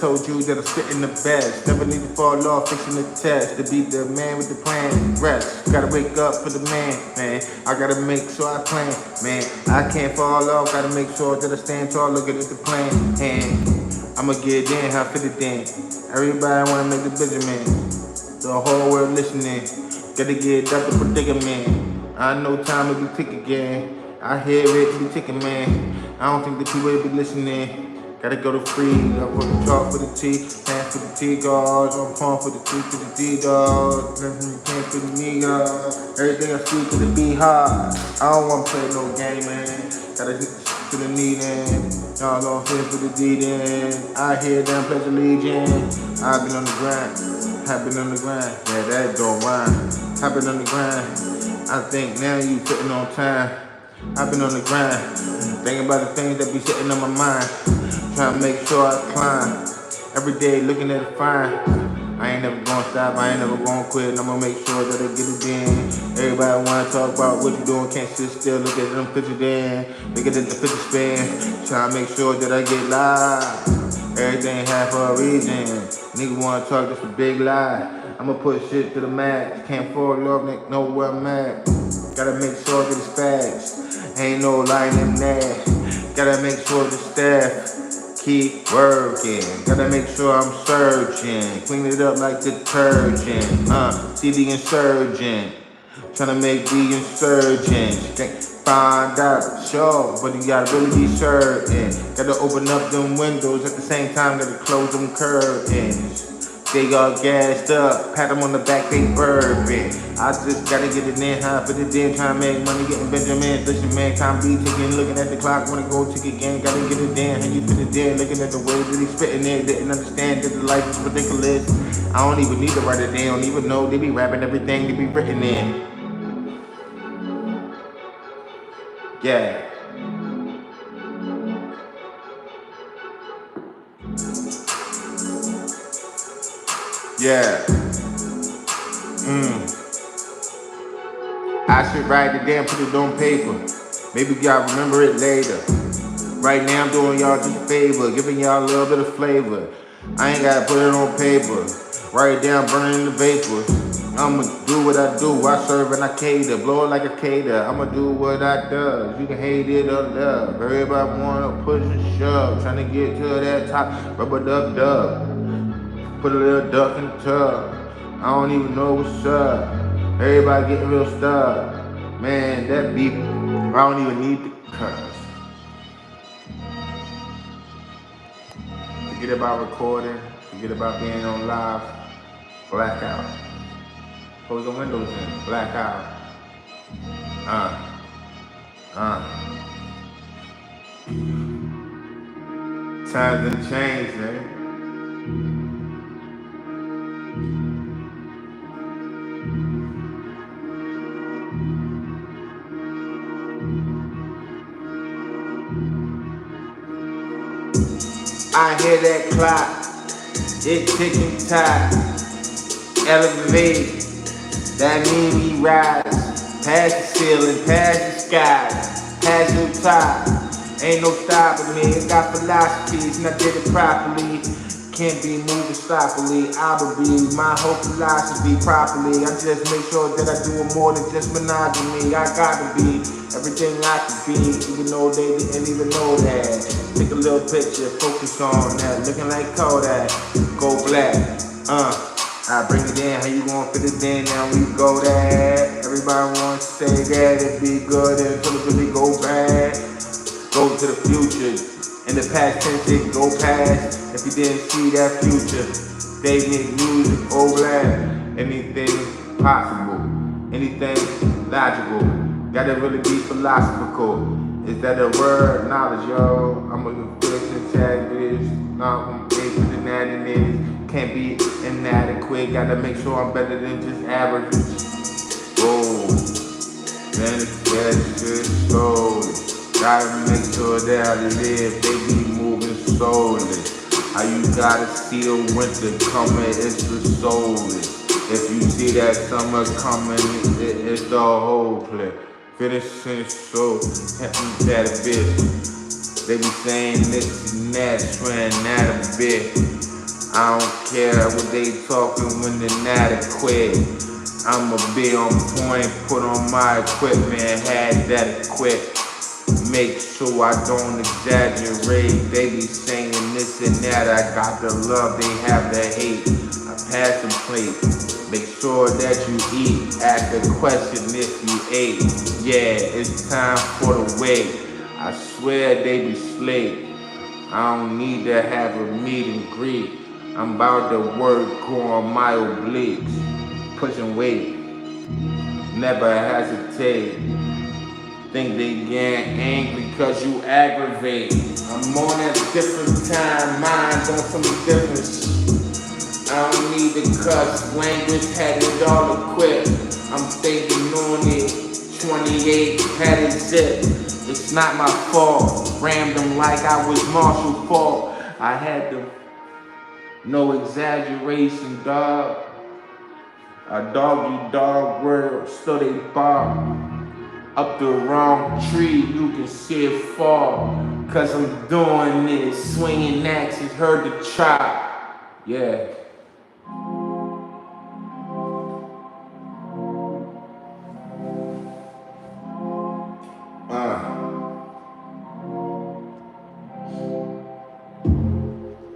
Told you that I'm spitting the best. Never need to fall off, fixing the test. To be the man with the plan, rest. Gotta wake up for the man. I gotta make sure I plan, man. I can't fall off, gotta make sure that I stand tall, looking at the plan. And I'ma get it in, how fit it in. Everybody wanna make the Benjamin. The whole world listening. Gotta get up the predicament. I know time will be tick again. I hear it be ticking, man. I don't think the people will be listening. Gotta go to free, up for the talk for the T, pants for the T guards, on pump for the T for the D dogs, pants for the knee guards, everything I see to the B hard. I don't wanna play no game, man. Gotta hit the shit to the knee then. Y'all gon' fit for the D then. I hear them pledge allegiance. I've been on the grind, have been on the grind. Yeah, that don't rhyme. I've been on the grind. I think now you fitting on time. I've been on the grind, thinking about the things that be sitting on my mind. Trying to make sure I climb. Every day looking at it fine. I ain't never gonna stop, I ain't never gonna quit. I'm gonna make sure that I get it in. Everybody wanna talk about what you doing, can't sit still. Look at them pictures in, look at the picture spin. Trying to make sure that I get live. Everything happen for a reason. Nigga wanna talk, that's a big lie. I'ma put shit to the max. Can't fall off, nigga, know where I'm at. Gotta make sure that it's facts. Ain't no lying in that. Gotta make sure the staff keep working. Gotta make sure I'm searching. Clean it up like detergent. See the insurgent. Tryna make the insurgent. Can't find out, sure, but you gotta really be certain. Gotta open up them windows at the same time, gotta close them curtains. They all gassed up, pat them on the back, they burping. I just gotta get it in, high for the den, trying to make money, getting Benjamin. Listen, man, time be ticking, looking at the clock, wanna go tick again, gotta get it in. How you fit it in, looking at the way that he's spitting it, didn't understand that the life is ridiculous. I don't even need to write it down, don't even know they be rapping everything they be written in. Yeah. Yeah. I should write it down, put it on paper. Maybe y'all remember it later. Right now I'm doing y'all just a favor, giving y'all a little bit of flavor. I ain't gotta put it on paper. Write it down, burning the vapor. I'ma do what I do. I serve and I cater, blow it like a cater. I'ma do what I does. You can hate it or love. Everybody wanna push and shove, trying to get to that top. Rubber duck duck. Put a little duck in the tub. I don't even know what's up. Everybody getting real stuck. Man, that beat, I don't even need to cuss. Forget about recording. Forget about being on live. Blackout. Close the windows in. Blackout. Times done changed, man. I hear that clock, it ticking time, elevate, that mean we rise, past the ceiling, past the sky, past the top, ain't no stopping me, I got philosophies and I did it properly, can't be moving sloppily, I will be my whole philosophy properly, I just make sure that I do it more than just monogamy, I gotta be everything I could be, even though they didn't even know that. Take a little picture, focus on that, looking like Kodak, go black, I bring it in, how you gonna fit it in, now we go that. Everybody wants to say that it be good until it really go bad. Go to the future, in the past tense it go past. If you didn't see that future, they make music, oh black. Anything possible, anything logical. Gotta really be philosophical. Is that a word? Knowledge, yo. I'm gonna fix and tag this. Not gonna base than that it is. Can't be inadequate. Gotta make sure I'm better than just average. Whoa. Manifest good slowly. Gotta make sure that I live. They be moving slowly. How you gotta see the winter coming, it's the soulless. If you see that summer coming, it's the whole play. Finishing so happy that a bit. They be saying this and that, swearing that a bit. I don't care what they talking when they're inadequate. I'ma be on point, put on my equipment, had that equipped. Make sure I don't exaggerate. They be saying this and that. I got the love, they have the hate. I pass them plate. Make sure that you eat. Ask the question if you ate. Yeah, it's time for the wait. I swear they be slick. I don't need to have a meet and greet. I'm about to work on my obliques. Pushing weight. Never hesitate. Think they getting angry cause you aggravate. I'm on a different time, mind on some different shit. I don't need to cuss, language had it all equipped. I'm thinking on it, 28 had it zip. It's not my fault, rammed them like I was Marshall Fault. I had them, no exaggeration, dog. A doggy dog world, still they bark. Up the wrong tree, you can see it fall. Cause I'm doing this, swinging axes, heard the chop. Yeah.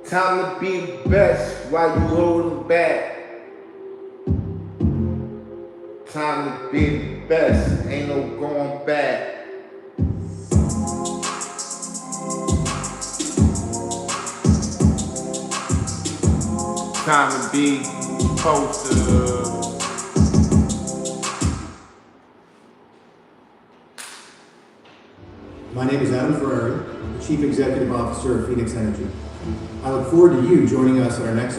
Time to be the best while you holding back. Time to be the best, ain't no going back. Time to be posted. My name is Adam Ferrari, Chief Executive Officer of Phoenix Energy. I look forward to you joining us at our next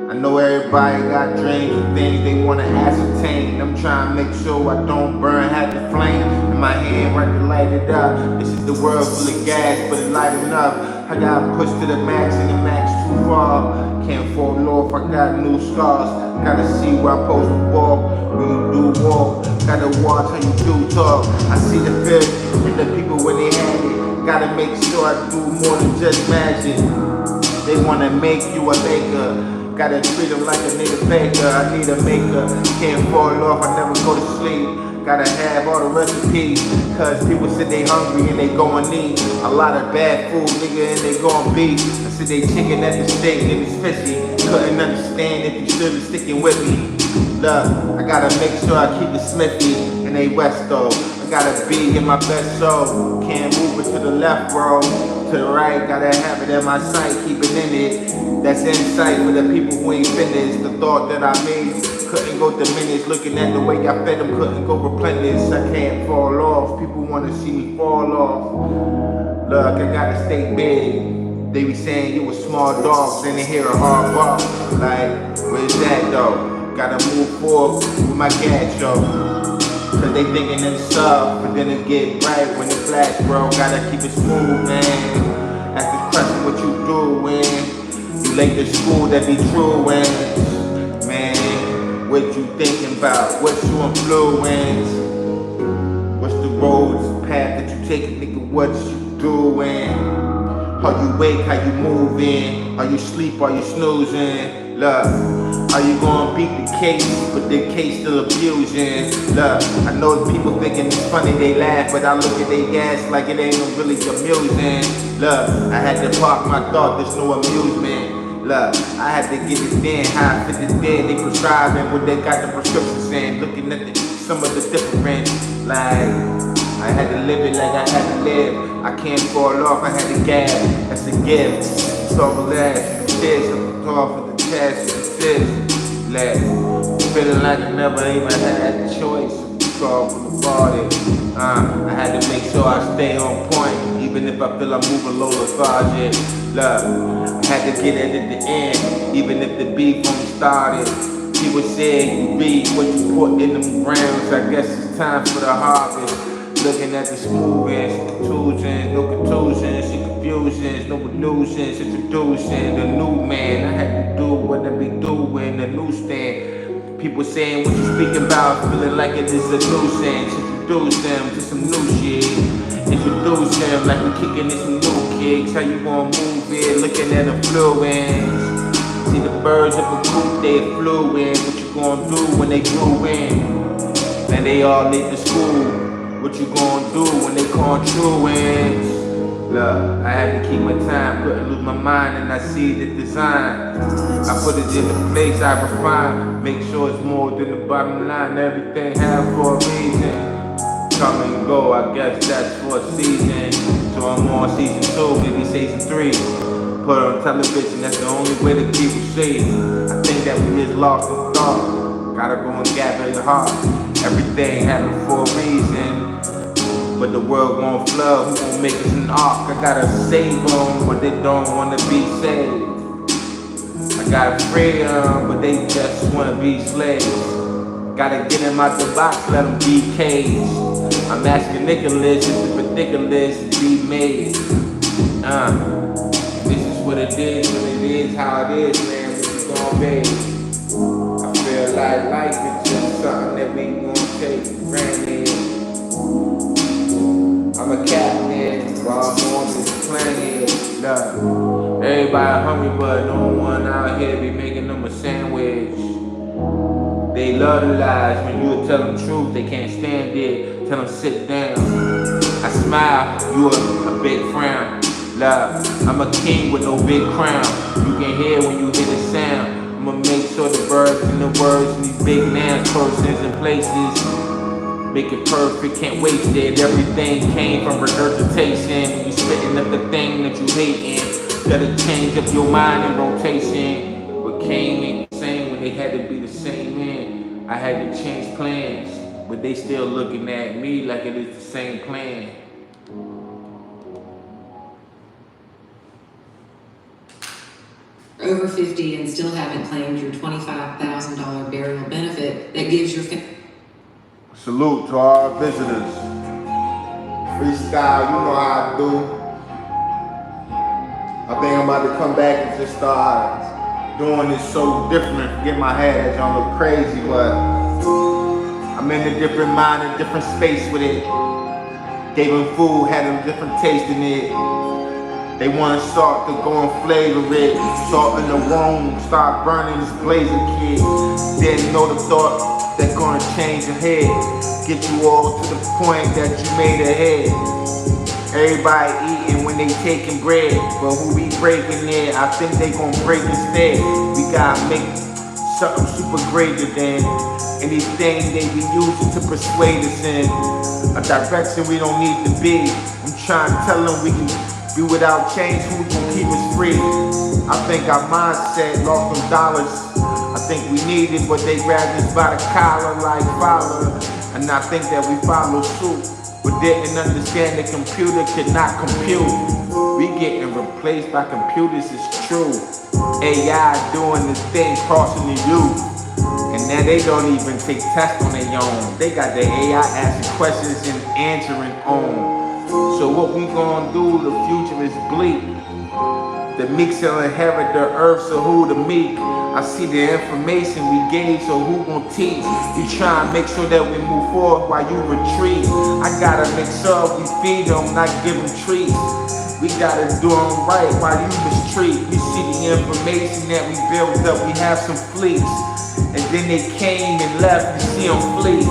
I know everybody got dreams and things they wanna ascertain. I'm trying to make sure I don't burn half the flame in my hand right to light it up. This is the world full of gas, but it lighting up. I got pushed to the max and the max too far. Can't fall off, I got new scars. Gotta see where I'm supposed to walk when you do walk. Gotta watch how you do talk. I see the fear in the people when they have it. Gotta make sure I do more than just magic. They wanna make you a maker. Gotta treat them like a nigga baker. I need a maker. Can't fall off, I never go to sleep. Gotta have all the recipes. Cause people said they hungry and they gon' need a lot of bad food, nigga, and they gon' be. I said they chicken at the steak and it's fishy. Couldn't understand if you still sticking with me. Look, I gotta make sure I keep it smithy and they west though. I gotta be in my best soul. Can't move it to the left, bro. To the right, gotta have it in my sight, keep it in it. That's insight for the people who ain't finished. The thought that I made couldn't go diminish. Looking at the way I fed them, couldn't go replenish. I can't fall off, people wanna see me fall off. Look, I gotta stay big. They be saying you a small dog, then they hear a hard bark. Like, where's that though? Gotta move forward with my gas, yo. Cause they thinking it's soft, but then it get bright when it flash, bro. Gotta keep it smooth, man. Ask the question what you doing. You late to school, that be true, and man, what you thinking about? What's your influence? What's the road path that you taking, nigga? What you doing? How you wake, how you moving? Are you sleep, are you snoozing? Look, are you gonna beat the case, but the case still abusing? Look, I know the people thinking it's funny, they laugh, but I look at they gas like it ain't really amusing. Look, I had to park my thought, there's no amusement. Look, I had to get it in, how I fit it in. They prescribing what they got the prescriptions in. Looking at some of the different, like, I had to live it like I had to live. I can't fall off, I had to gab, that's a gift. So relax, this, I'm off with the chest. Feeling like I never even had the choice. Call from the party. I had to make sure I stay on point, even if I feel I'm moving low lethargic. Look, I had to get it at the end, even if the beef only started. People say you reap what you put in them grounds. I guess it's time for the harvest. looking at the smooth contusions, no contusions, confusions, no illusions, introducing the new man. I had to do what I be doing, the newsstand. People saying what you speaking about, feeling like it is a nuisance. Introduce them to some new shit. Introduce them like we kicking in some new kicks. How you gonna move it? Looking at influence. See the birds of a coop, they flew in. What you gonna do when they grew in? And they all late to school. What you gonna do when they call truants? Look, I had to keep my time, couldn't lose my mind, and I see the design. I put it in the place I refine, make sure it's more than the bottom line. Everything have for a reason. Come and go, I guess that's for a season. So I'm on season 2, maybe season 3. Put on television, that's the only way to keep it safe. I think that we just lost in thought. Gotta go and gather your heart. Everything happened for a reason. But the world gon' flood, who gon' make us an ark? I gotta save them, but they don't wanna be saved. I gotta free them, but they just wanna be slaves. Gotta get them out the box, let them be caged. I'm asking Nicholas, it's ridiculous to be made. This is what it is, how it is, man, what you gon' be. I feel like life is just something that we gon' take for granted. I'm a captain while I'm on this planet. Look, everybody hungry, but no one out here be making them a sandwich. They love the lies. When you tell them truth, they can't stand it. Tell them sit down. I smile, you a big frown. Look, I'm a king with no big crown. You can hear when you hear the sound. I'ma make sure the birds and the words and these big nouns, persons and places. Make it perfect, can't waste it. Everything came from regurgitation. You spitting up the thing that you hating. Gotta change up your mind and rotation. What came ain't the same when they had to be the same man. I had to change plans, but they still looking at me like it is the same plan. Over 50 and still haven't claimed your $25,000 burial benefit that gives your family. Salute to our visitors. Freestyle, you know how I do. I think I'm about to come back and just start doing this so different. Get my head, that y'all look crazy, but I'm in a different mind, a different space with it. Gave them food, had them different taste in it. They want to start to go and flavor it. Salt in the room, start burning this blazing kid. Didn't know the thought that gonna change your head. Get you all to the point that you made ahead. Everybody eating when they taking bread, but who we breaking it? I think they gon' break instead. We gotta make something super greater than anything they be using to persuade us in a direction we don't need to be. I'm trying to tell them we can do without change, who gon' keep us free? I think our mindset lost them dollars. I think we need it, but they grabbed us by the collar like follow. And I think that we follow suit, but didn't understand the computer could not compute. We getting replaced by computers, it's true. AI doing this thing, crossing the youth. And now they don't even take tests on their own. They got the AI asking questions and answering on. So what we gonna do, the future is bleak. The meek shall inherit the earth, so who the meek? I see the information we gave, so who gon' teach? You try and make sure that we move forward while you retreat. I gotta make sure we feed them, not give them treats. We gotta do them right while you mistreat. We see the information that we built up, we have some fleets. And then they came and left, you see them flee.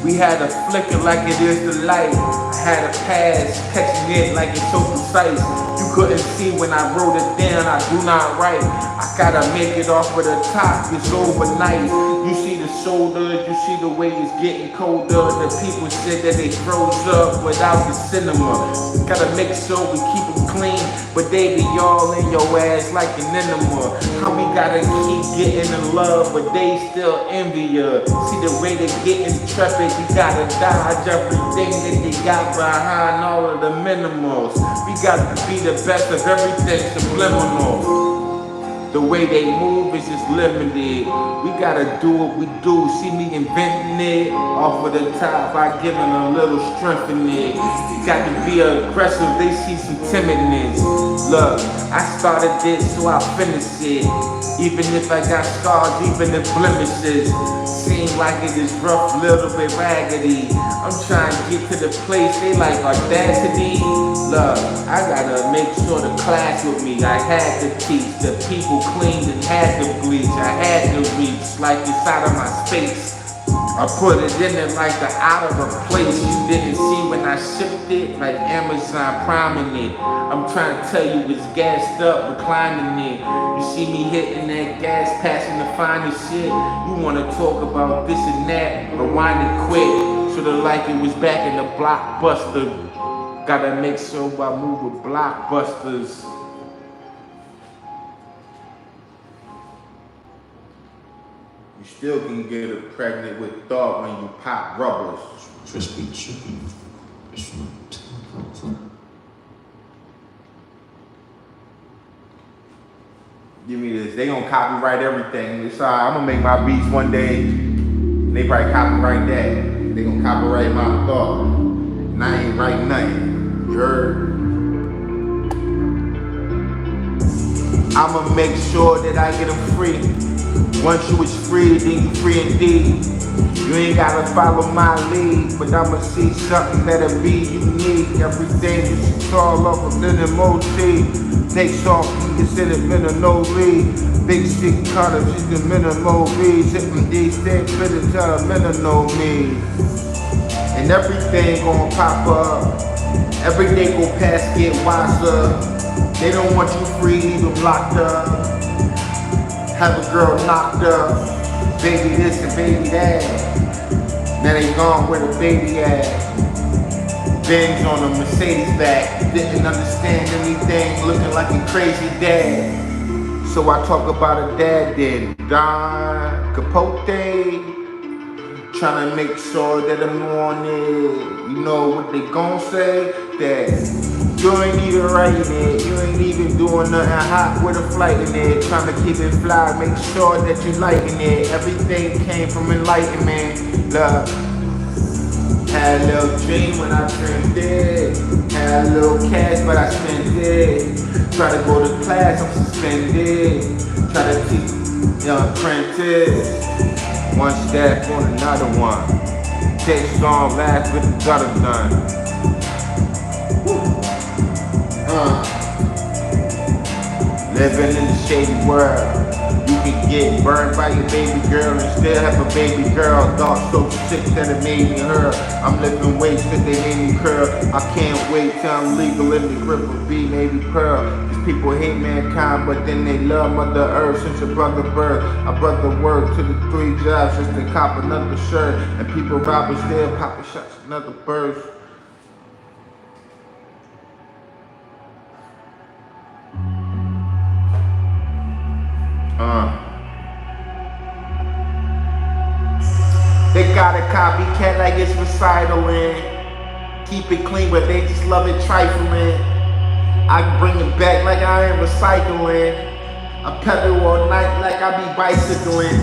We had a flicker like it is the light. I had a pass, catching it like it's so precise. You couldn't see when I wrote it down, I do not write. I gotta make it off of the top, it's overnight. You see the shoulders, you see the way it's getting colder. The people said that they froze up without the cinema. Gotta make sure we keep them clean, but they be all in your ass like an enema. How we gotta keep getting in love, but they still envy us. See the way they get intrepid, we gotta dodge everything that they got behind all of the minimals. We got to be the best of everything subliminal. The way they move is just limited. We gotta do what we do. See me inventing it off of the top by giving a little strength in it. Got to be aggressive, they see some timidness. Look, I started this, so I finished it. Even if I got scars, even if blemishes seem like it is rough, little bit raggedy. I'm trying to get to the place they like audacity. Look, I gotta make sure the class with me. I had to teach, the people cleaned and had to bleach. I had to reach like it's out of my space. I put it in it like the out of a place you didn't see when I shipped it, like Amazon priming it. I'm trying to tell you it's gassed up, reclining it. You see me hitting that gas, passing the finest shit. You wanna talk about this and that, rewind it quick. Sorta like it was back in the blockbuster. Gotta make sure I move with blockbusters. You still can get her pregnant with thought when you pop rubbers. Just be chicken. Give me this. They gonna copyright everything. It's alright. I'm gonna make my beats one day. They probably copyright that. They gonna copyright my thought. And I ain't write nothing. You heard? I'ma make sure that I get them free. Once you is free, then you free indeed. You ain't gotta follow my lead, but I'ma see something that'll be unique. Everything is all up a little motif. Takes off, you consider minimal lead. Big stick cutters, is the minimal reads. Hitting these things, better tell a minimal me. And everything gon' pop up. Every day go past, get wiser. They don't want you free, leave them locked up. Have a girl knocked up. Baby this and baby that. Now they gone where the baby at. Benz on a Mercedes back. Didn't understand anything, looking like a crazy dad. So I talk about a dad then. Don Capote. Trying to make sure that I'm on it. You know what they gon' say? That you ain't even writing it. You ain't even doing nothing hot with a flight in it. Trying to keep it fly, make sure that you liking it. Everything came from enlightenment. Love. Had a little dream when I dreamed it. Had a little cash, but I spent it. Try to go to class, I'm suspended. Try to teach young apprentice. One step on another one. Text on, laugh with the gutter done. Living in the shady world. You can get burned by your baby girl and still have a baby girl. Thought so sick that it made me hurt. I'm lifting weights that they made me curl. I can't wait till I'm legal in the grip of B, maybe Pearl. These people hate mankind, but then they love Mother Earth since your brother birth. I brother work to the 3 jobs just to cop another shirt. And people robbing still popping shots, another burst. They got a copycat like it's recycling. Keep it clean, but they just love it trifling. I bring it back like I ain't recycling. I pedal all night like I be bicycling.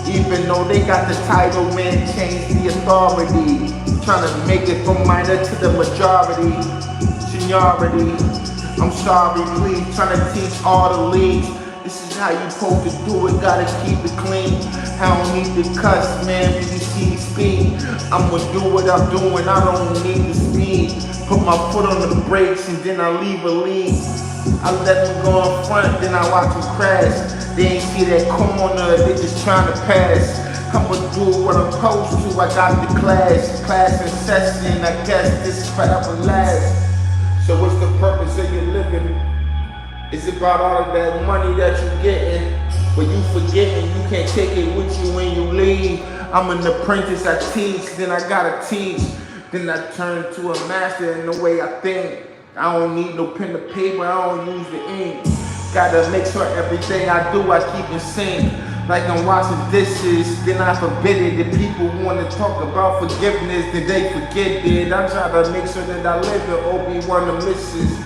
Even though they got the title, man, change the authority. Trying to make it from minor to the majority. Seniority. I'm sorry, please. Trying to teach all the leads. This is how you supposed to do it, gotta keep it clean. I don't need to cuss, man, when you see me speed. I'ma do what I'm doing, I don't need the speed. Put my foot on the brakes and then I leave a lead. I let them go in front, then I watch them crash. They ain't see that corner, they just trying to pass. I'ma do what I'm supposed to, I got the class in session. I guess this is forever last. So what's the purpose of your living? It's about all of that money that you're getting, but you forgetting you can't take it with you when you leave. I'm an apprentice, I teach, then I gotta teach. Then I turn to a master in the way I think. I don't need no pen to paper, I don't use the ink. Gotta make sure everything I do, I keep in sync. Like I'm washing dishes, then I forbid it. If people wanna talk about forgiveness, then they forget it. I try to make sure that I live in Obi-Wan the misses.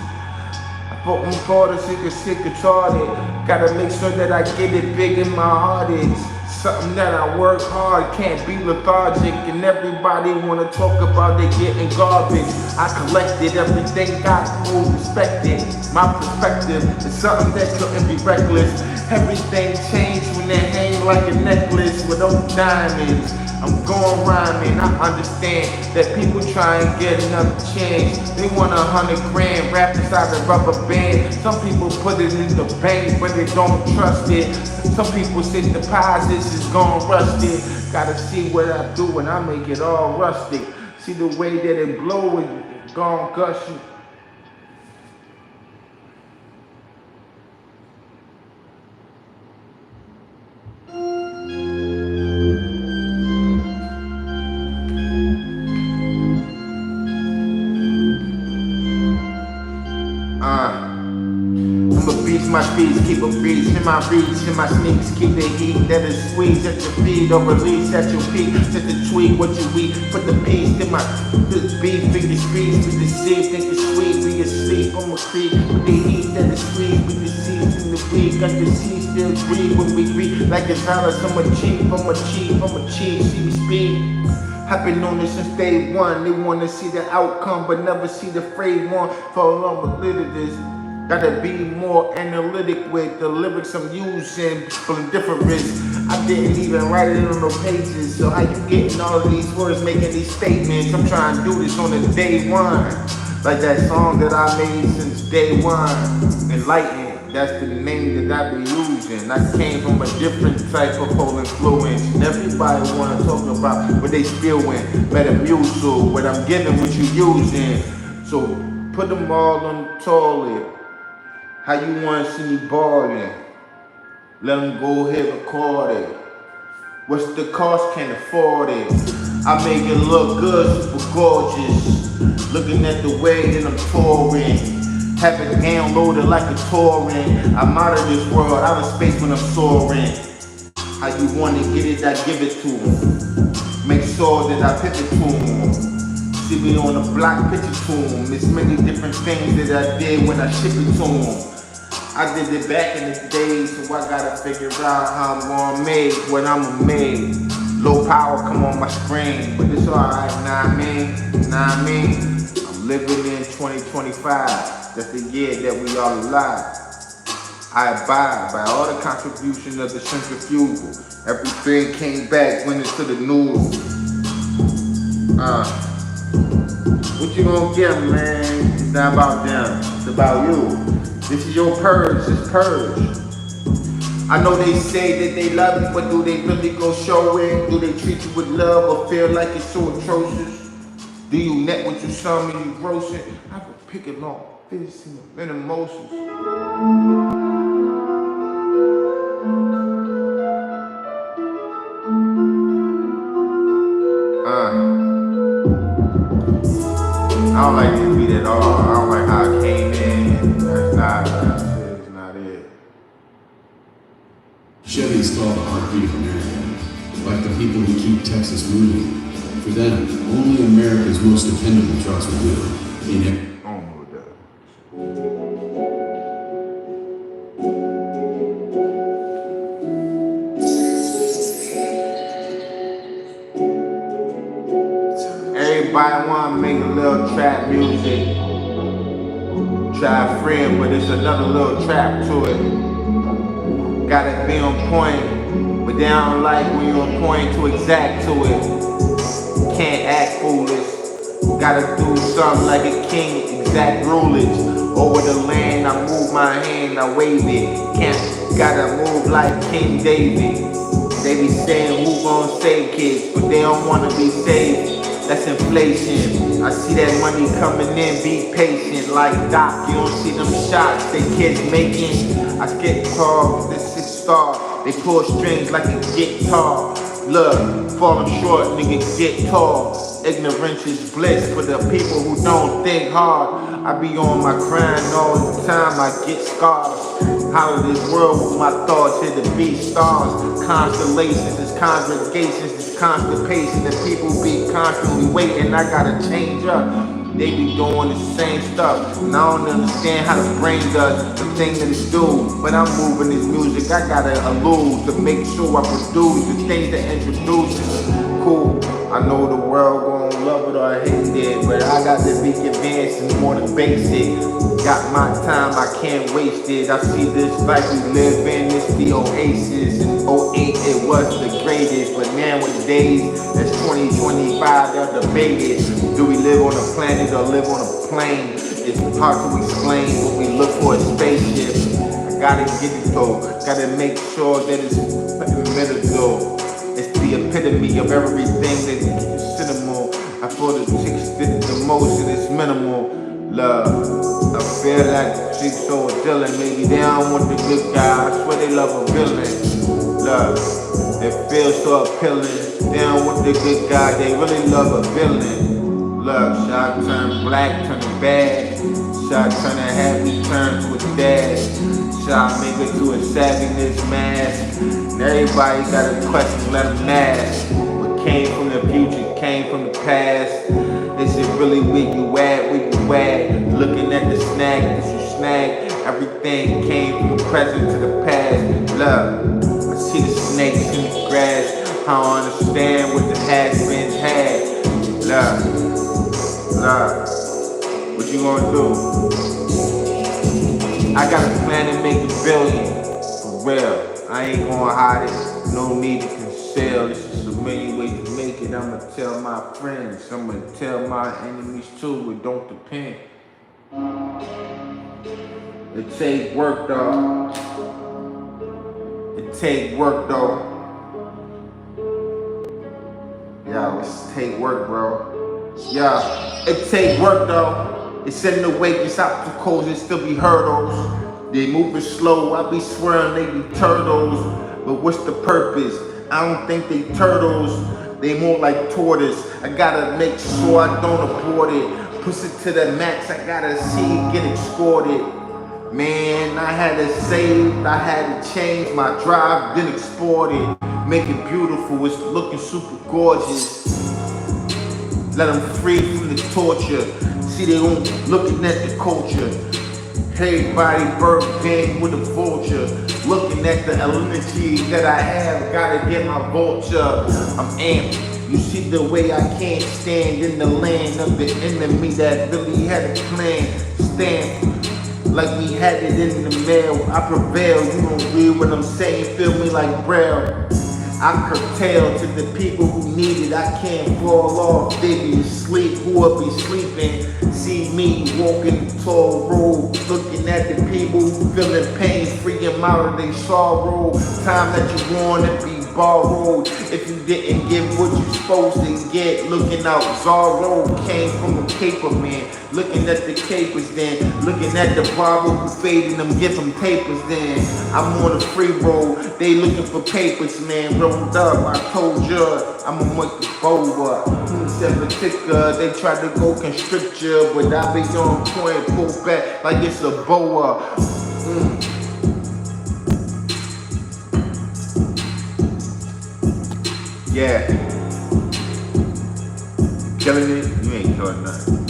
Put them quarters, sick retarded. Gotta make sure that I get it big in my heart. It's something that I work hard, can't be lethargic. And everybody wanna talk about they getting garbage. I collected everything, got full respected. My perspective is something that couldn't be reckless. Everything changed when they hang like a necklace with those diamonds. I'm going rhyming, I understand that people try and get another chance. They want 100 grand wrapped inside a rubber band. Some people put it in the bank, but they don't trust it. Some people say deposits is gone rusted. Gotta see what I do when I make it all rustic. See the way that it blow, it gone gushing. I'ma beat my speeds, keep a breeze in my reach, in my sneaks, keep the heat that is squeezed at your feet or release at your peak. Set the tweet, what you eat, put the piece in my beef, finger speech, we deceive, think it's sweet, we asleep, I'm a creep, with the heat that is squeezed, we deceive in the week, got the sea still breathe when we read, like it's dollars, I'm a cheap, see me speed. I've been on this since day one. They wanna see the outcome, but never see the frayed one. Fall on with literature. Gotta be more analytic with the lyrics I'm using, from different risks. I didn't even write it on the pages. So how you getting all of these words, making these statements? I'm trying to do this on the day one. Like that song that I made since day one. Enlightened. That's the name that I be using. I came from a different type of whole influence. And everybody wanna talk about what they spewing. Metamucil, what I'm giving, what you using. So put them all on the toilet. How you wanna see me ballin'? Let them go ahead record it. What's the cost? Can't afford it. I make it look good, super gorgeous. Looking at the way that I'm touring. Have it downloaded like a torrent. I'm out of this world, out of space when I'm soaring. How you wanna get it, I give it to them. Make sure that I pivot to them. See me on the block, picture to them. It's many different things that I did when I ship it to them. I did it back in the day, so I gotta figure out how I'm gonna make what I'ma make. Low power come on my screen, but it's alright, nah I mean. I'm living in 2025. That's the year that we all alive. I abide by all the contributions of the centrifugal. Everything came back, went into the noodle. What you gonna get, man? It's not about them, it's about you. This is your purge, it's purge. I know they say that they love you, but do they really go show it? Do they treat you with love or feel like it's so atrocious? Do you net what you saw me, you gross it? I could pick it long. This and emotions. I don't like this beat at all. I don't like how it came in. That's not it. Chevy's called the heartbeat of America, like the people who keep Texas moving. For them, only America's most dependable trucks will do. In it. Everybody wanna make a little trap music. Try a friend, but it's another little trap to it. Gotta be on point, but they don't like when you're on point to exact to it. Can't act foolish. Gotta do something like a king, exact rulage. Over the land, I move my hand, I wave it. Gotta move like King David. They be saying who gon' save kids, but they don't wanna be saved. That's inflation. I see that money coming in, be patient. Like Doc, you don't see them shots they kids making. I get tall, this 6-star. They pull strings like a guitar. Look, falling short, nigga, get tall. Ignorance is bliss for the people who don't think hard. I be on my grind all the time, I get scars. Out of this world with my thoughts, here to be stars. Constellations, it's congregations, it's constipation. The people be constantly waiting, I gotta change up. they be doing the same stuff. And I don't understand how the brain does the thing that it do. But I'm moving this music, I gotta allude to make sure I produce the things that introduce it. Cool, I know the world gon' love it or hate it, but I got to be advanced and more than basic. Got my time, I can't waste it. I see this life we live in, it's the oasis. In '08 it was the greatest, but nowadays it's 2025, they'll debate it. Do we live on a planet or live on a plane? It's hard to explain what we look for a spaceship. I gotta get it though, gotta make sure that it's medical. It's the epitome of everything that's cinema. I feel the chicks did the most and it's minimal. Love, I feel like the chicks so Dylan. Maybe they don't want the good guy, I swear they love a villain. Love, it feels so appealing. They don't want the good guy, they really love a villain. Love, shot turn black, turn bad. Shot turn to have me turn to a dad. Shot make it to a savviness mask. And everybody got a question, let them ask. What came from the future, came from the past. Is it really where you at, where you at? Looking at the snag that you snag. Everything came from the present to the past. Love, I see the snakes in the grass. I don't understand what the has-beens had. Love, what you gonna do? I got a plan to make $1 billion, for real. I ain't gonna hide it, no need to conceal. This is a million ways to make it. I'ma tell my friends, I'ma tell my enemies too. It don't depend. It take work though. It take work though. Yo, it's take work, bro. Yeah, it take work though. It's in the wake, it's obstacles, it still be hurdles. They moving slow, I be swearing they be turtles. But what's the purpose? I don't think they turtles, they more like tortoise. I gotta make sure I don't abort it. Push it to the max, I gotta see it get escorted. Man, I had to save, I had to change my drive, then export it. Make it beautiful, it's looking super gorgeous. Let them free from the torture. See, they don't looking at the culture. Everybody bird gang with a vulture. Looking at the energy that I have, gotta get my vulture. I'm amped. You see the way I can't stand in the land of the enemy that really had a plan. Stand like we had it in the mail. I prevail, you don't read what I'm saying, feel me like Braille. I curtail to the people who need it. I can't fall off, they be asleep, who will be sleeping. See me walking the tall road, looking at the people who feeling pain, free them out of their sorrow. Time that you wanna be borrowed. If you didn't get what you supposed to get, looking out Zorro came from a caper man. Looking at the capers then, looking at the barber who faded them, give them papers then. I'm on a free roll, they looking for papers man. Rolled up, I told ya, I'ma make the bow up. Particular, they tried to go constrict ya, but I be on point, pull back like it's a boa. Yeah. Killing it, you ain't killing nothing.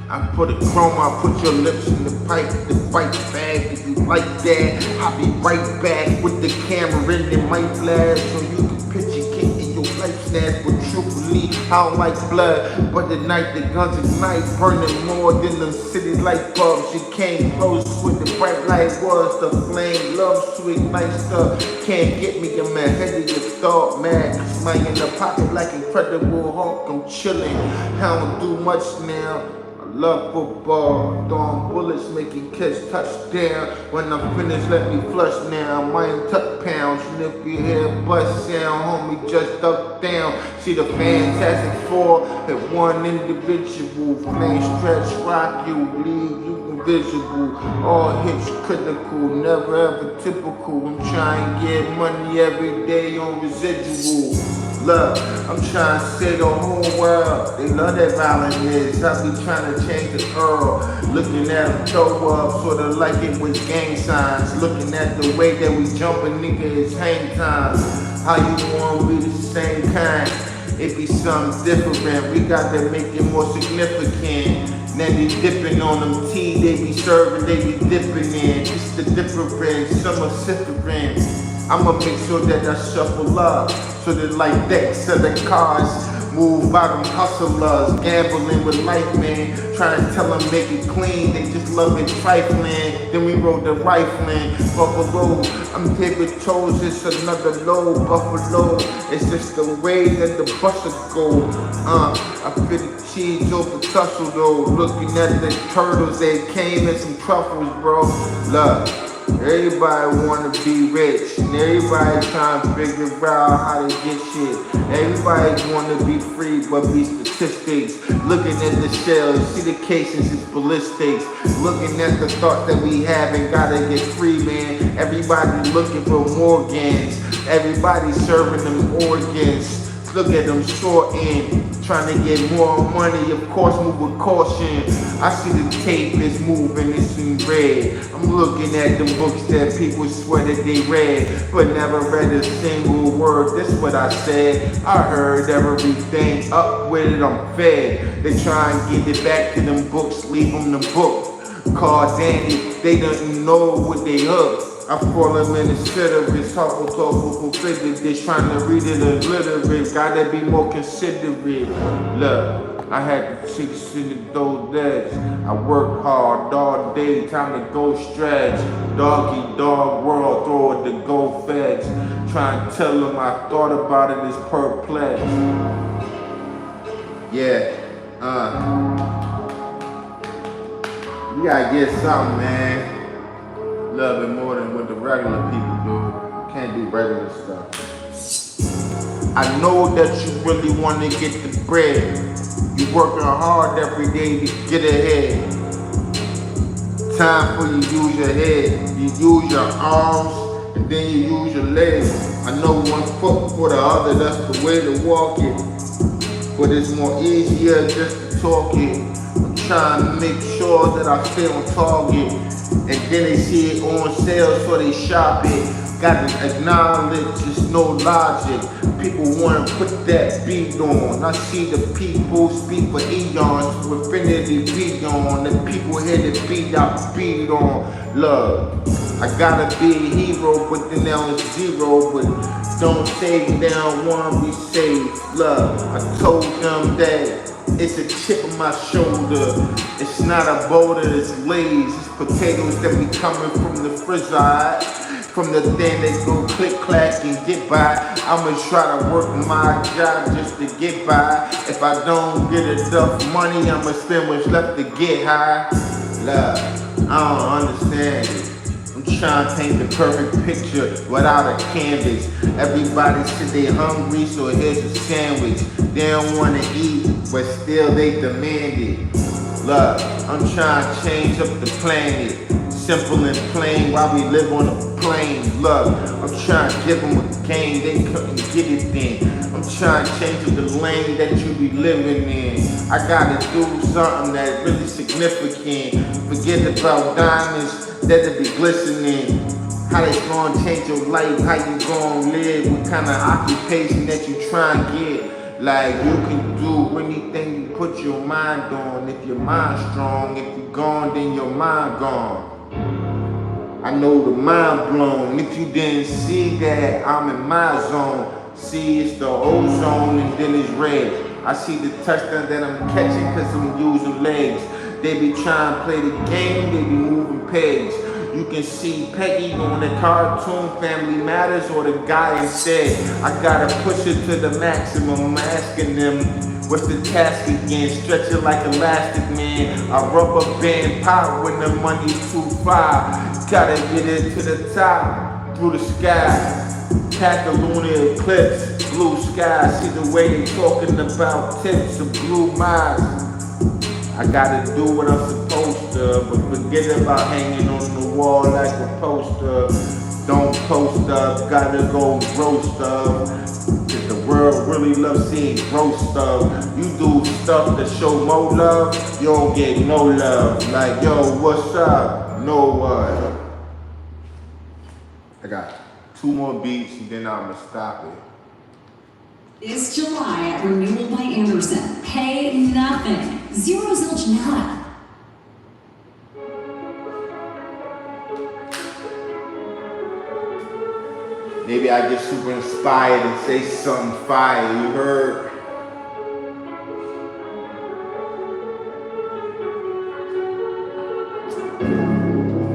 I put a chrome, I put your lips in the pipe, the fight bag. If you like that, I'll be right back with the camera in the mic flash so you can picture kicking your life snatch. But truthfully, I don't like blood, but the night the guns ignite, burning more than them city light bulbs. You came close with the bright light was the flame, love to ignite stuff. Can't get me, I'm ahead of your thought, man. Money in the pocket like Incredible Hulk, I'm chilling. I don't do much now. Love football, throwing bullets, making catch touchdown. When I'm finished, let me flush now. Mine tuck pounds, and if you hear bust sound, homie, just duck down. See the Fantastic Four at one individual. Flame stretch, rock you, leave you invisible. All hits critical, never ever typical. I'm trying to get money every day on residual. Look, I'm trying to say the whole world, they love that violence. I be trying to change the world. Looking at them throw up, sorta like it was gang signs. Looking at the way that we jumping, nigga, it's hang time. How you wanna be the same kind? it be something different. We gotta make it more significant. Then they dipping on them tea, they be serving, they be dipping in. It's the difference, some are sipping. I'ma make sure that I shuffle up, so that like decks of the cards, move by them hustlers, gambling with life, man. Trying to tell them make it clean, they just love it trifling. Then we rode the rifling, Buffalo. I'm here with toes, it's another low Buffalo. It's just the way that the buses go. I feel the cheese over tussle though. Looking at the turtles, they came in some truffles, bro. Look. Everybody wanna be rich, and everybody trying to figure out how to get shit. Everybody wanna be free, but be statistics. Looking at the shells, see the cases, it's ballistics. Looking at the thought that we have and gotta get free, man. Everybody looking for Morgans. Everybody serving them organs. Look at them shorting, trying to get more money, of course move with caution. I see the tape is moving, it's in red. I'm looking at them books that people swear that they read, but never read a single word. That's what I said. I heard everything, up with it, I'm fed. They try and get it back to them books, leave them the book. Cause Danny, they don't know what they hook. I fall them in the citrus, talk figure, they trying to read it illiterate, gotta be more considerate. Look, I had the chicks in those days. I work hard all day, time to go stretch. Doggy dog world, throw it to go fetch. Trying to tell them I thought about it is perplexed. Yeah, you gotta get something, man. Love it more than what the regular people do. You can't do regular stuff. I know that you really want to get the bread. You working hard every day to get ahead. Time for you to use your head. You use your arms and then you use your legs. I know one foot for the other, that's the way to walk it. But it's more easier just to talk it. I'm trying to make sure that I stay on target. And then they see it on sale, so they shop it. Gotta acknowledge it's no logic. People wanna put that beat on. I see the people speak for eons, for infinity beyond. The people here to beat out, beat on. Love, I gotta be a hero, but then now it's zero. But don't say they don't wanna be saved. Love, I told them that it's a chip on my shoulder. It's not a boulder, it's Lay's. It's potatoes that be coming from the frizzide. From the thing that go click clack and get by. I'ma try to work my job just to get by. If I don't get enough money, I'ma spend what's left to get high. Love, I don't understand it. I'm trying to paint the perfect picture without a canvas. Everybody said they hungry, so here's a sandwich. They don't want to eat, but still they demand it. Look, I'm trying to change up the planet. Simple and plain while we live on a plane. Look, I'm trying to give them a game, they couldn't get it then. I'm trying to change up the lane that you be living in. I gotta do something that's really significant. Forget about diamonds that'll be glistening. How they gonna change your life, how you gonna live, what kind of occupation that you try and get. Like you can do anything you put your mind on. If your mind's strong, if you're gone, then your mind gone. I know the mind blown. If you didn't see that, I'm in my zone. See, it's the ozone and then it's red. I see the touchdown that I'm catching cause I'm using legs. They be trying to play the game, they be moving pegs. You can see Peggy on the cartoon Family Matters or the guy instead. I gotta push it to the maximum. I'm asking them, what's the task again? Stretch it like elastic, man. A rubber band pop when the money's too far. Gotta get it to the top, through the sky. Pack a lunar eclipse, blue sky. See the way they talking about tips of blue minds. I gotta do what I'm supposed to, but forget about hanging on the wall like a poster. Don't post up, gotta go grow stuff. Cause the world really loves seeing grow stuff. You do stuff that show more love, you don't get no love. Like, yo, what's up? No what? I got 2 more beats and then I'ma stop it. This July at Renewal by Anderson. Pay nothing. Zero zilch nada. Maybe I get super inspired and say something fire, you heard?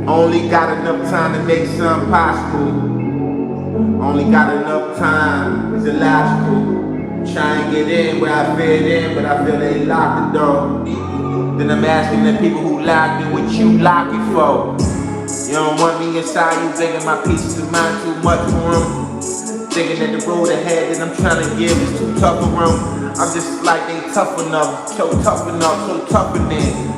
Only got enough time to make something possible. Only got enough time, it's illogical. Try and get in where I fit in, but I feel they locked the door. Then I'm asking the people who locked it, what you lock it for? You don't want me inside, you thinking my pieces of mine too much for them. Thinking that the road ahead that I'm trying to give is too tough for them. I'm just like they tough enough, so tough enough.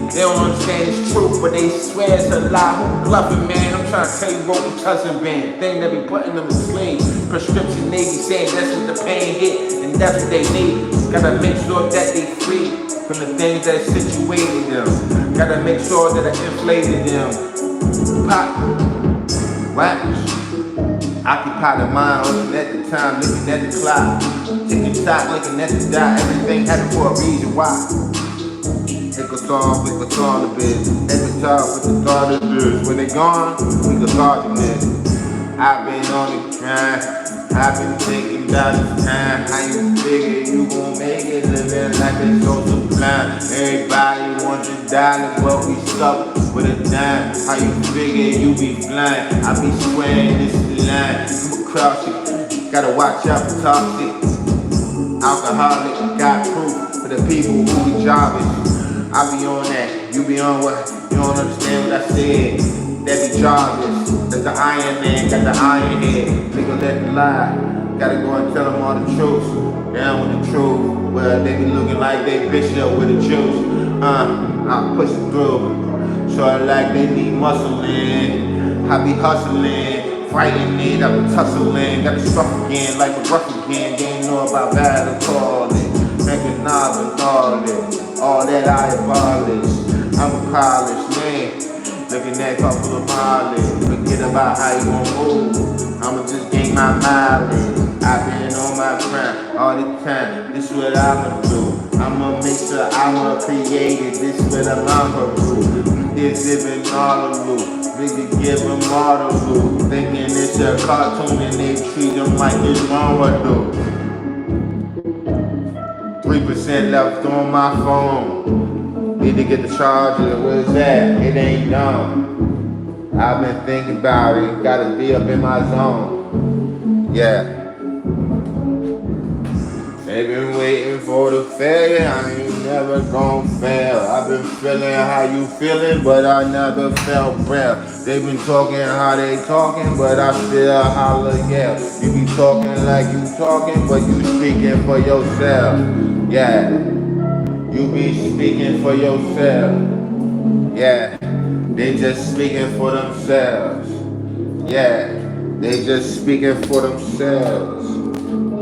They don't understand it's truth, but they swear it's a lie. Who bluffing, man? I'm trying to tell you what we cousin been. Thing that be putting them to sleep. Prescription they be saying that's what the pain hit, and that's what they need. Gotta make sure that they free from the things that situated them. Gotta make sure that I inflated them. Pop, what? Occupy the mind, looking at the time, looking at the clock. Taking stock, looking at the dot. Everything happened for a reason why. It goes on a bit. Every time with the thought of this. When they gone, we can talk to this. I've been on the grind. I've been thinking about this time. How you figure you gon' make it? Living like it's so sublime. Everybody wants to die, but we stuck with a dime. How you figure you be blind? I be swearing this line. Come across it. Gotta watch out for toxic. Alcoholic, got proof for the people who be jobless. I be on that, you be on what? You don't understand what I said. That be Jarvis, that's the Iron Man, got the iron head. Nigga let the lie, gotta go and tell them all the truth. Down with the truth, well they be looking like they bishop with the juice. I push it through, so I like they need muscling. I be hustling, fighting it, I be tussling. Gotta struck again, like a rough again. They ain't know about battle, call it. Making knob and all it. All that I abolish. I'm a college man, looking at a couple of mileage. Forget about how you gon' move. I'ma just gain my mileage. I've been on my grind all the time. This what I'ma do. I'ma make sure I'ma create it. This what I'ma do. This giving all the loot. Nigga give them all the loot. Thinking it's a cartoon and they treat them like it's wrong what do. 3% left on my phone. Need to get the charger. Where's that? It ain't done. I've been thinking about it. Gotta be up in my zone. Yeah. They been waiting for the failure. I ain't never gon' fail. I've been feeling how you feeling, but I never felt real. They been talking how they talking, but I still holler, yeah. You be talking like you talking, but you speaking for yourself. Yeah. You be speaking for yourself. Yeah. They just speaking for themselves. Yeah. They just speaking for themselves.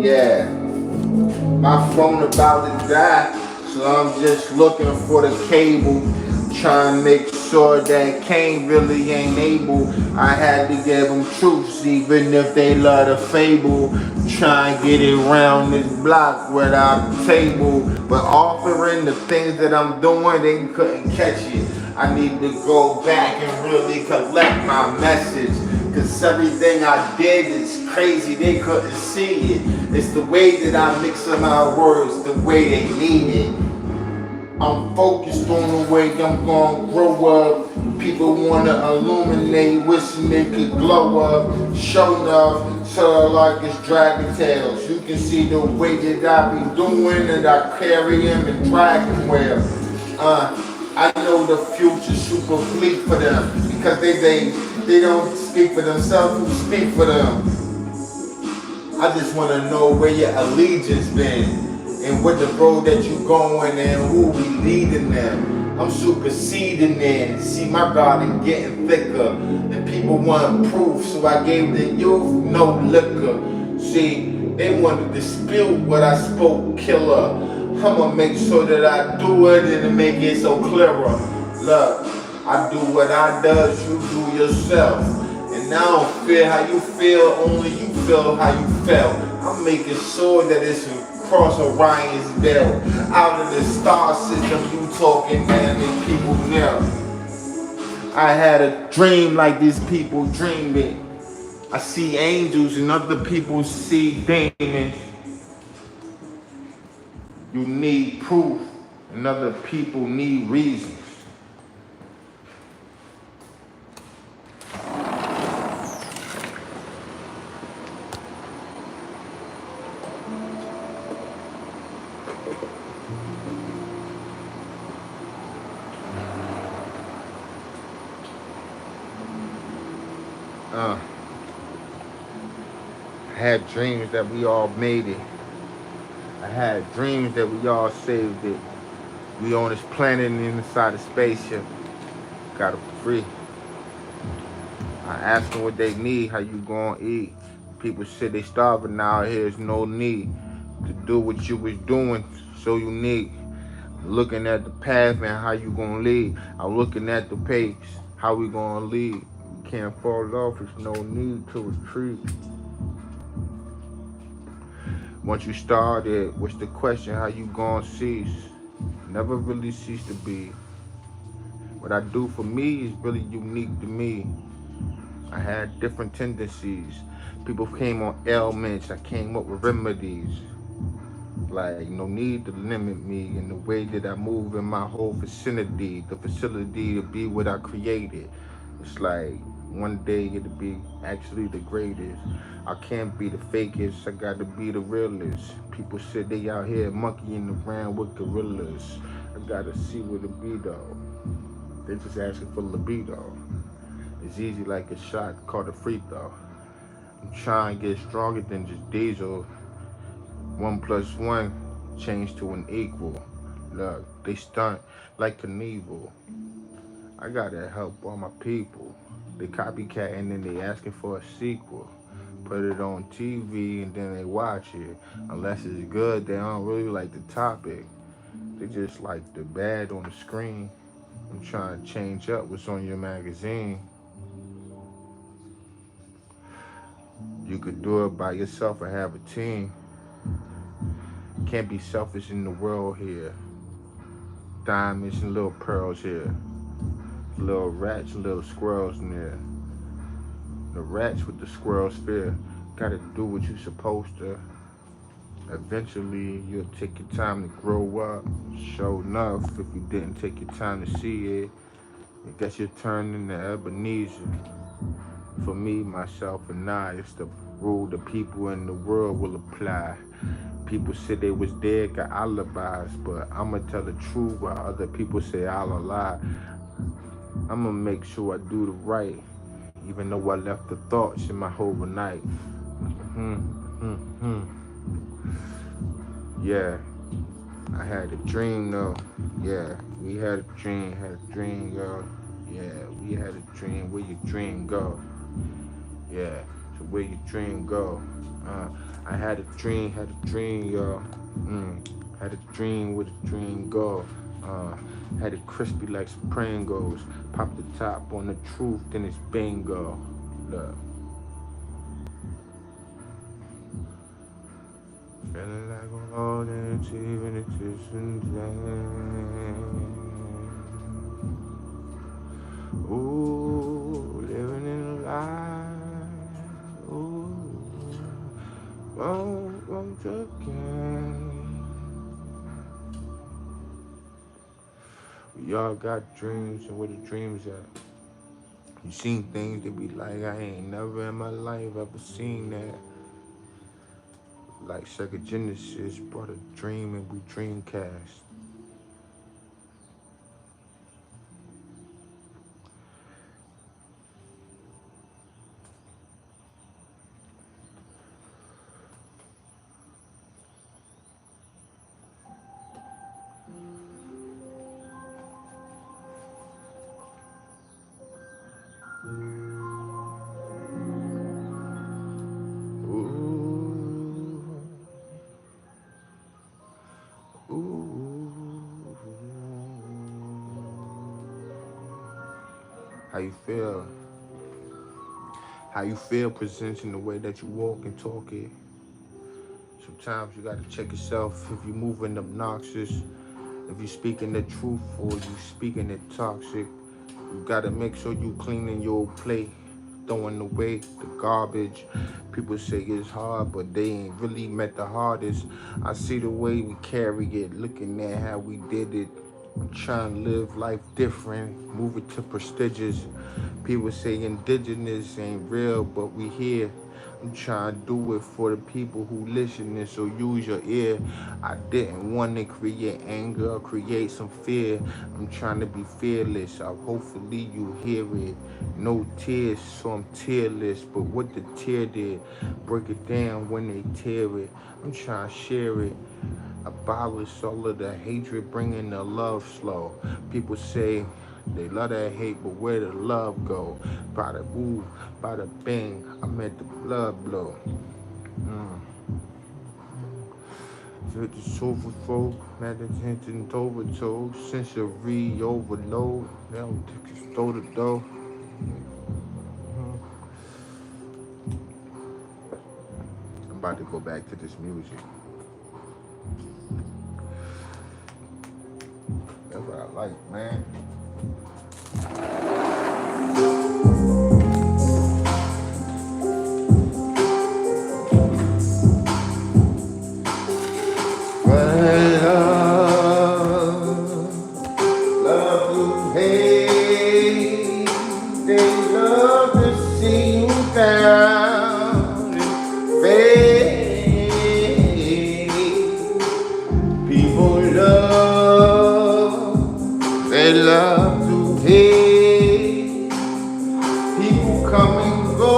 Yeah. My phone about to die, so I'm just looking for the cable. Trying to make sure that Kane really ain't able. I had to give them truths, even if they love the fable. Try and get it round this block without a table. But offering the things that I'm doing, they couldn't catch it. I need to go back and really collect my message. Cause everything I did is crazy, they couldn't see it. It's the way that I mix up my words, the way they need it. I'm focused on the way I'm gonna grow up. People wanna illuminate, wishing they could glow up. Show enough, tell like it's Dragon Tales. You can see the way that I be doing it, I carry them in Dragon Well. I know the future's super bleak for them because they don't speak for themselves, who speak for them. I just want to know where your allegiance been and what the road that you going and who be leading them. I'm superseding it. See, my garden getting thicker and people want proof, so I gave the youth no liquor. See, they wanted to spill what I spoke killer. I'ma make sure that I do it and make it so clearer. Look, I do what I does, you do yourself. And I don't feel how you feel, only you feel how you felt. I'm making sure that it's Cross Orion's belt. Out of the star system, you talking, man, these people now. I had a dream like these people dream it. I see angels and other people see demons. You need proof and other people need reasons. I had dreams that we all made it. I had dreams that we all saved it. We on this planet and inside a spaceship. Got it free. I ask them what they need, how you gonna eat. People say they starving now, here's no need to do what you was doing, so unique. Looking at the path and how you gonna lead. I'm looking at the pace, how we gonna lead. You can't fall off, there's no need to retreat. Once you started, what's the question, how you gonna cease? Never really cease to be. What I do for me is really unique to me. I had different tendencies. People came on ailments, I came up with remedies. Like, no need to limit me in the way that I move in my whole vicinity, the facility to be what I created. It's like, one day it'll be actually the greatest. I can't be the fakest, I gotta be the realest. People said they out here monkeying around with gorillas. I gotta see what it be though. They just asking for libido. It's easy like a shot, called a free throw. I'm trying to get stronger than just diesel. 1 plus 1 changed to an equal. Look, they stunt like Knievel. I gotta help all my people. They copycatting and they asking for a sequel. Put it on TV and then they watch it. Unless it's good, they don't really like the topic. They just like the bad on the screen. I'm trying to change up what's on your magazine. You could do it by yourself or have a team. Can't be selfish in the world here. Diamonds and little pearls here. Little rats and little squirrels in there. The rats with the squirrels fear. Gotta do what you're supposed to. Eventually, you'll take your time to grow up. Sure enough, if you didn't take your time to see it, I guess you're turning into Ebenezer. For me, myself, and I, it's the rule the people in the world will apply. People said they was dead, got alibis, but I'ma tell the truth while other people say I'll lie. I'ma make sure I do the right, even though I left the thoughts in my overnight. Yeah, I had a dream though. Yeah, we had a dream, girl. Yeah, we had a dream. Where your dream go? Yeah, so where your dream go? I had a dream, y'all. Had a dream where the dream go. Had it crispy like Soprangos. Pop the top on the truth, then it's bingo. Look. Feeling like I'm holding achieving it to ooh, living in a lie. Ooh, won't again. We all got dreams, and where the dreams at? You seen things that be like, I ain't never in my life ever seen that. Like Sega Genesis brought a dream and we dreamcast. How you feel? How you feel presents in the way that you walk and talk it. Sometimes you gotta check yourself if you moving obnoxious, if you speaking the truth or you speaking it toxic. You gotta make sure you cleaning your plate, throwing away the garbage. People say it's hard, but they ain't really met the hardest. I see the way we carry it, looking at how we did it. I'm trying to live life different, move it to prestigious. People say indigenous ain't real, but we here. I'm trying to do it for the people who listening, so use your ear. I didn't want to create anger or create some fear. I'm trying to be fearless. Hopefully you hear it. No tears, so I'm tearless. But what the tear did, break it down when they tear it. I'm trying to share it. Abolish all of the hatred, bringing the love slow. People say they love that hate, but where the love go? Bada boo, bada bing, I met the blood blow. With the soulful folk, meditation overtold, sensory overload. They don't take us door to door. I'm about to go back to this music. That's what I like, man. Love you hate, they love to see you down and fade. People love, they love to hate. People come and go,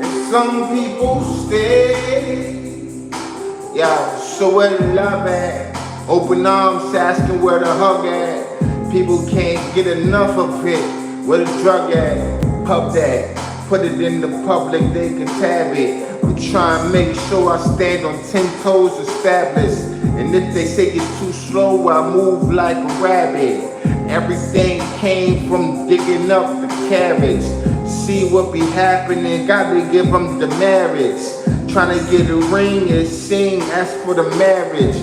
and some people stay. Yeah, so where the love at? Open arms asking where the hug at. People can't get enough of it. Where the drug at? Pub that. Put it in the public, they can tab it. I'm trying to make sure I stand on 10 toes established. And if they say it's too slow, I move like a rabbit. Everything came from digging up the cabbage. See what be happening, gotta give them the marriage. Trying to get a ring and sing, ask for the marriage.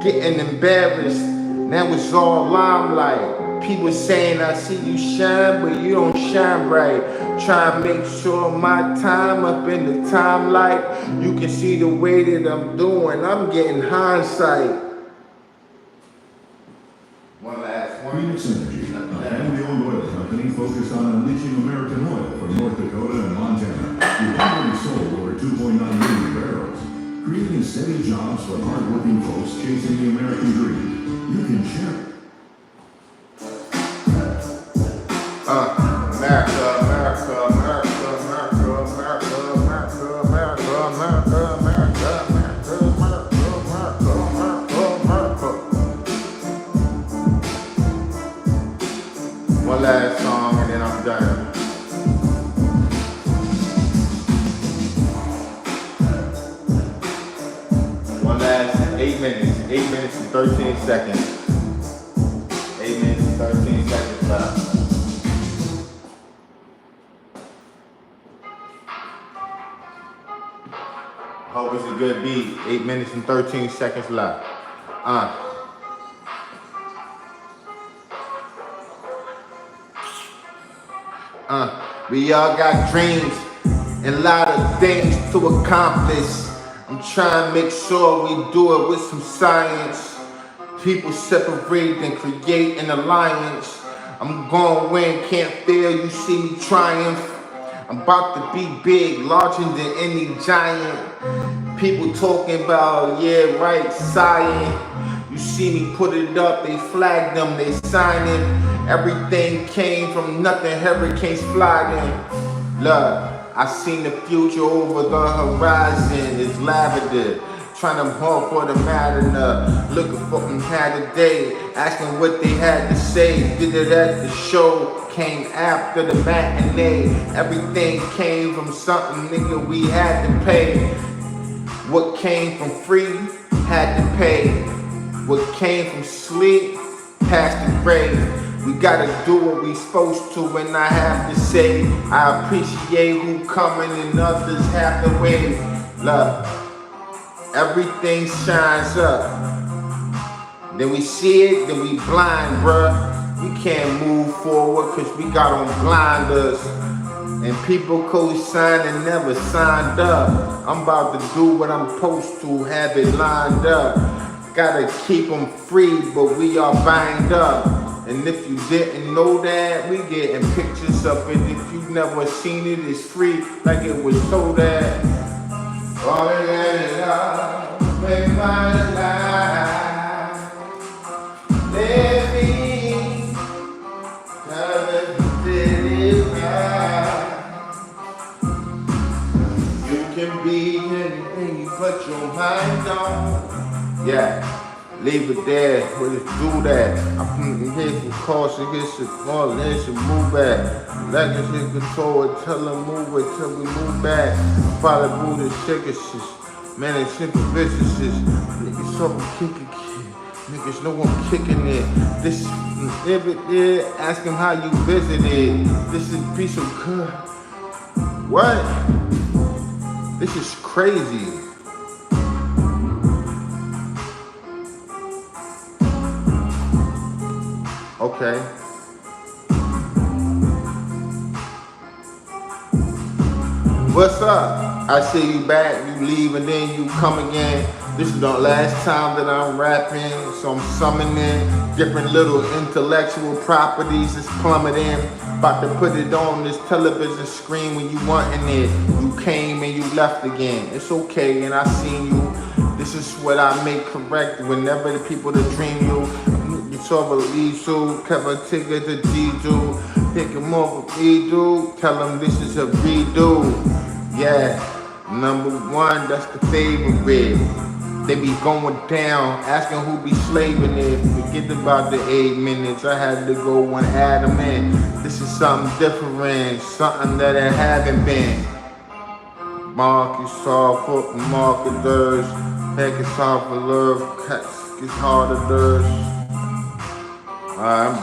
Getting embarrassed, now it's all limelight. People saying I see you shine, but you don't shine bright. Trying to make sure my time up in the timelight. You can see the way that I'm doing, I'm getting hindsight. One last one. Phoenix Energy, a family-owned oil company focused on unleashing American oil from North Dakota and Montana. We've already sold over 2.9 million barrels, creating steady jobs for hard-working folks chasing the American dream. You can share. America, America, America, America, America, America, America, America, America, America, America, America. One last song and then I'm done. One last 8 minutes, 8 minutes and 13 seconds. 8 minutes and 13 seconds left. Hope it's a good beat. 8 minutes and 13 seconds left. We all got dreams and a lot of things to accomplish. I'm trying to make sure we do it with some science. People separate and create an alliance. I'm gonna win, can't fail, you see me triumph. I'm about to be big, larger than any giant. People talking about, yeah, right, science. You see me put it up, they flag them, they sign it. Everything came from nothing, hurricanes flying. Look, I seen the future over the horizon, it's lavender. Trying to haul for the matter, looking for them had a day, asking what they had to say. Did it at the show, came after the matinee. Everything came from something, nigga, we had to pay. What came from free, had to pay. What came from sleep, past the grave. We gotta do what we supposed to, and I have to say, I appreciate who coming and others have to wait. Look, everything shines up. Then we see it, then we blind, bruh. We can't move forward cause we got on blinders. And people co-sign and never signed up. I'm about to do what I'm supposed to, have it lined up. Gotta keep them free, but we are bind up. And if you didn't know that, we getting pictures of it. If you never seen it, it's free, like it was so that. Falling in love, make my life. Let me have it, it right. You can be anything you put your mind on. Yeah. Leave it there, we'll just do that. I'm here for caution, here shit fall, then shit move back. Like us in control it, tell them move it till we move back. Follow Buddha shakers, man, it's simple businesses. Niggas talking kick it, niggas know I'm kicking it. This is live it there, ask him how you visited. This is piece of good. What? This is crazy. Okay. What's up? I see you back, you leave, and then you come again. This is the last time that I'm rapping, so I'm summoning different little intellectual properties. It's plummeting. About to put it on this television screen when you wanting it. You came and you left again. It's okay, and I seen you. This is what I make correct whenever the people that dream you. You saw a Lisu, cover ticket to G2, pick him up with redo, tell him this is a redo. Yeah, number one, that's the favorite. They be going down, asking who be slaving it. Forget about the 8 minutes, I had to go and add them in. This is something different, something that it haven't been. Mark is soft, foot marketers, heck is hard for love, cuts is harder. I'm done.